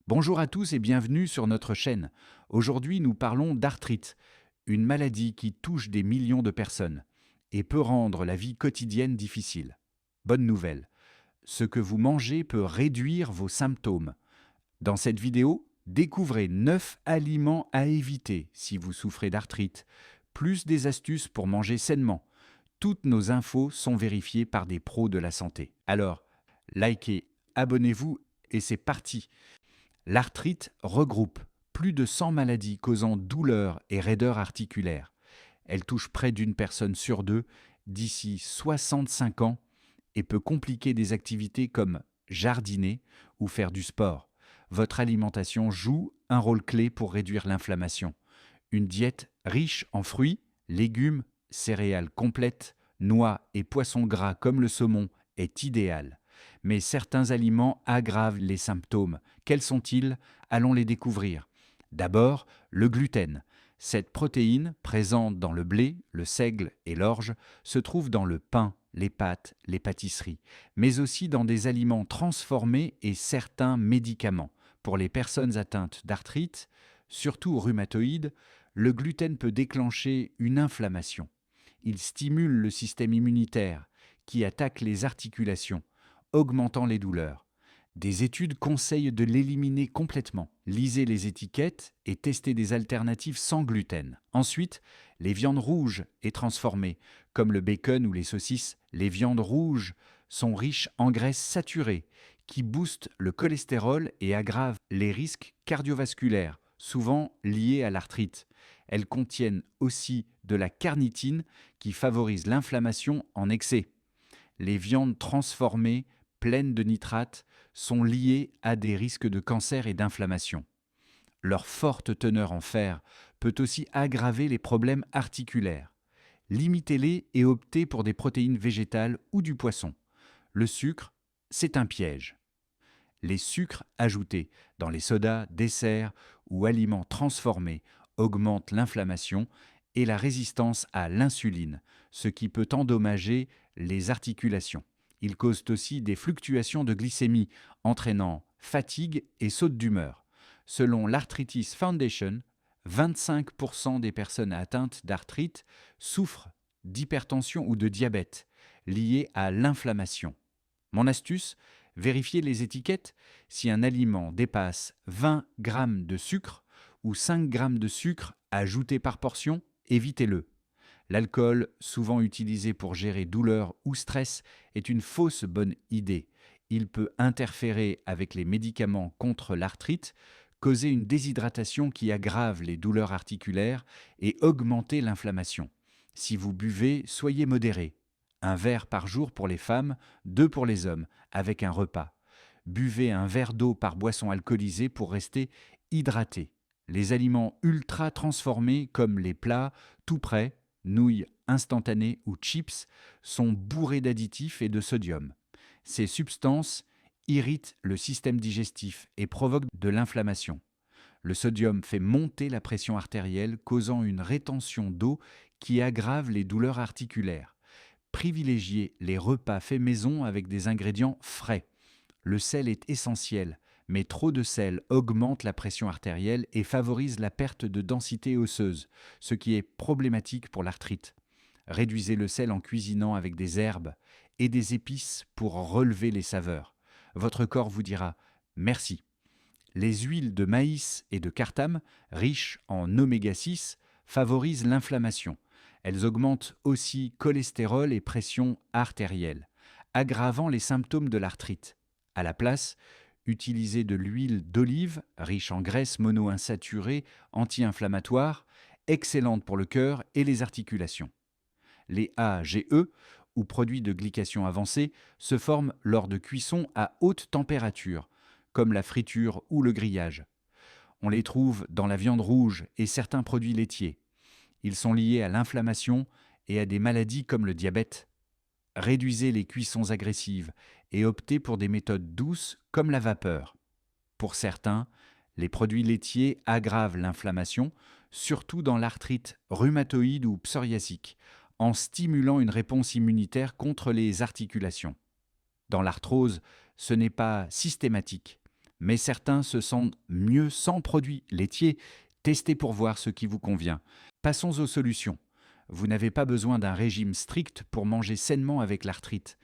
Bonjour à tous et bienvenue sur notre chaîne. Aujourd'hui, nous parlons d'arthrite, une maladie qui touche des millions de personnes et peut rendre la vie quotidienne difficile. Bonne nouvelle, ce que vous mangez peut réduire vos symptômes. Dans cette vidéo, découvrez 9 aliments à éviter si vous souffrez d'arthrite, plus des astuces pour manger sainement. Toutes nos infos sont vérifiées par des pros de la santé. Alors, likez, abonnez-vous et c'est parti! L'arthrite regroupe plus de 100 maladies causant douleurs et raideurs articulaires. Elle touche près d'une personne sur deux d'ici 65 ans et peut compliquer des activités comme jardiner ou faire du sport. Votre alimentation joue un rôle clé pour réduire l'inflammation. Une diète riche en fruits, légumes, céréales complètes, noix et poissons gras comme le saumon est idéale. Mais certains aliments aggravent les symptômes. Quels sont-ils? Allons les découvrir. D'abord, le gluten. Cette protéine, présente dans le blé, le seigle et l'orge, se trouve dans le pain, les pâtes, les pâtisseries, mais aussi dans des aliments transformés et certains médicaments. Pour les personnes atteintes d'arthrite, surtout rhumatoïde, le gluten peut déclencher une inflammation. Il stimule le système immunitaire qui attaque les articulations, augmentant les douleurs. Des études conseillent de l'éliminer complètement. Lisez les étiquettes et testez des alternatives sans gluten. Ensuite, les viandes rouges et transformées, comme le bacon ou les saucisses. Les viandes rouges sont riches en graisses saturées qui boostent le cholestérol et aggravent les risques cardiovasculaires, souvent liés à l'arthrite. Elles contiennent aussi de la carnitine qui favorise l'inflammation en excès. Les viandes transformées pleines de nitrates sont liées à des risques de cancer et d'inflammation. Leur forte teneur en fer peut aussi aggraver les problèmes articulaires. Limitez-les et optez pour des protéines végétales ou du poisson. Le sucre, c'est un piège. Les sucres ajoutés dans les sodas, desserts ou aliments transformés augmentent l'inflammation et la résistance à l'insuline, ce qui peut endommager les articulations. Ils causent aussi des fluctuations de glycémie, entraînant fatigue et sautes d'humeur. Selon l'Arthritis Foundation, 25% des personnes atteintes d'arthrite souffrent d'hypertension ou de diabète liés à l'inflammation. Mon astuce, vérifiez les étiquettes. Si un aliment dépasse 20 g de sucre ou 5 g de sucre ajouté par portion, évitez-le. L'alcool, souvent utilisé pour gérer douleur ou stress, est une fausse bonne idée. Il peut interférer avec les médicaments contre l'arthrite, causer une déshydratation qui aggrave les douleurs articulaires et augmenter l'inflammation. Si vous buvez, soyez modéré. Un verre par jour pour les femmes, 2 pour les hommes, avec un repas. Buvez un verre d'eau par boisson alcoolisée pour rester hydraté. Les aliments ultra transformés comme les plats tout prêts, nouilles instantanées ou chips, sont bourrés d'additifs et de sodium. Ces substances irritent le système digestif et provoquent de l'inflammation. Le sodium fait monter la pression artérielle, causant une rétention d'eau qui aggrave les douleurs articulaires. Privilégiez les repas faits maison avec des ingrédients frais. Le sel est essentiel, mais trop de sel augmente la pression artérielle et favorise la perte de densité osseuse, ce qui est problématique pour l'arthrite. Réduisez le sel en cuisinant avec des herbes et des épices pour relever les saveurs. Votre corps vous dira « merci ». Les huiles de maïs et de cartame, riches en oméga 6, favorisent l'inflammation. Elles augmentent aussi cholestérol et pression artérielle, aggravant les symptômes de l'arthrite. À la place, utilisez de l'huile d'olive, riche en graisses monoinsaturées, anti-inflammatoires, excellente pour le cœur et les articulations. Les AGE, ou produits de glycation avancée, se forment lors de cuisson à haute température, comme la friture ou le grillage. On les trouve dans la viande rouge et certains produits laitiers. Ils sont liés à l'inflammation et à des maladies comme le diabète. Réduisez les cuissons agressives et optez pour des méthodes douces comme la vapeur. Pour certains, les produits laitiers aggravent l'inflammation, surtout dans l'arthrite rhumatoïde ou psoriasique, en stimulant une réponse immunitaire contre les articulations. Dans l'arthrose, ce n'est pas systématique, Mais certains se sentent mieux sans produits laitiers. Testez pour voir ce qui vous convient. Passons aux solutions. Vous n'avez pas besoin d'un régime strict pour manger sainement avec l'arthrite.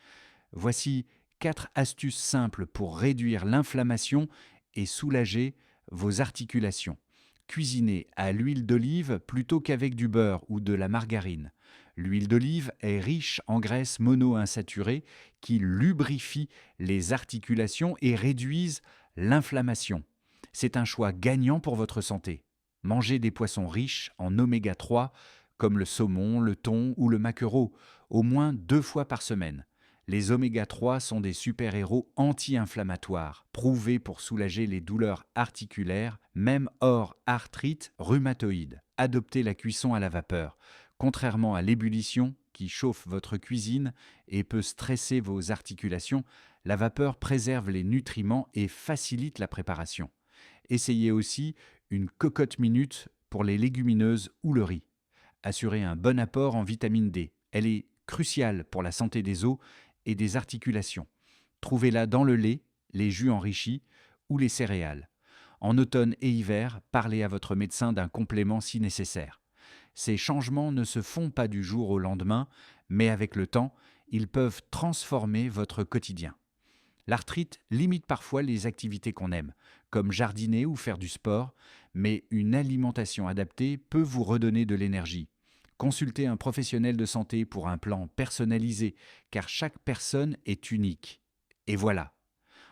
Voici 4 astuces simples pour réduire l'inflammation et soulager vos articulations. Cuisinez à l'huile d'olive plutôt qu'avec du beurre ou de la margarine. L'huile d'olive est riche en graisses monoinsaturées qui lubrifient les articulations et réduisent l'inflammation. C'est un choix gagnant pour votre santé. Mangez des poissons riches en oméga 3 comme le saumon, le thon ou le maquereau, au moins 2 fois par semaine. Les oméga 3 sont des super-héros anti-inflammatoires, prouvés pour soulager les douleurs articulaires, même hors arthrite rhumatoïde. Adoptez la cuisson à la vapeur. Contrairement à l'ébullition, qui chauffe votre cuisine et peut stresser vos articulations, la vapeur préserve les nutriments et facilite la préparation. Essayez aussi une cocotte minute pour les légumineuses ou le riz. Assurez un bon apport en vitamine D. Elle est cruciale pour la santé des os et des articulations. Trouvez-la dans le lait, les jus enrichis ou les céréales. En automne et hiver, parlez à votre médecin d'un complément si nécessaire. Ces changements ne se font pas du jour au lendemain, mais avec le temps, ils peuvent transformer votre quotidien. L'arthrite limite parfois les activités qu'on aime, comme jardiner ou faire du sport, mais une alimentation adaptée peut vous redonner de l'énergie. Consultez un professionnel de santé pour un plan personnalisé, car chaque personne est unique. Et voilà.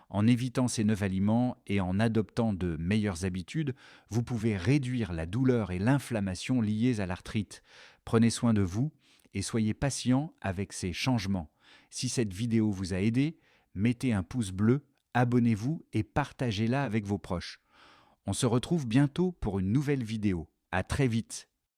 En évitant ces 9 aliments et en adoptant de meilleures habitudes, vous pouvez réduire la douleur et l'inflammation liées à l'arthrite. Prenez soin de vous et soyez patient avec ces changements. Si cette vidéo vous a aidé, mettez un pouce bleu, abonnez-vous et partagez-la avec vos proches. On se retrouve bientôt pour une nouvelle vidéo. À très vite.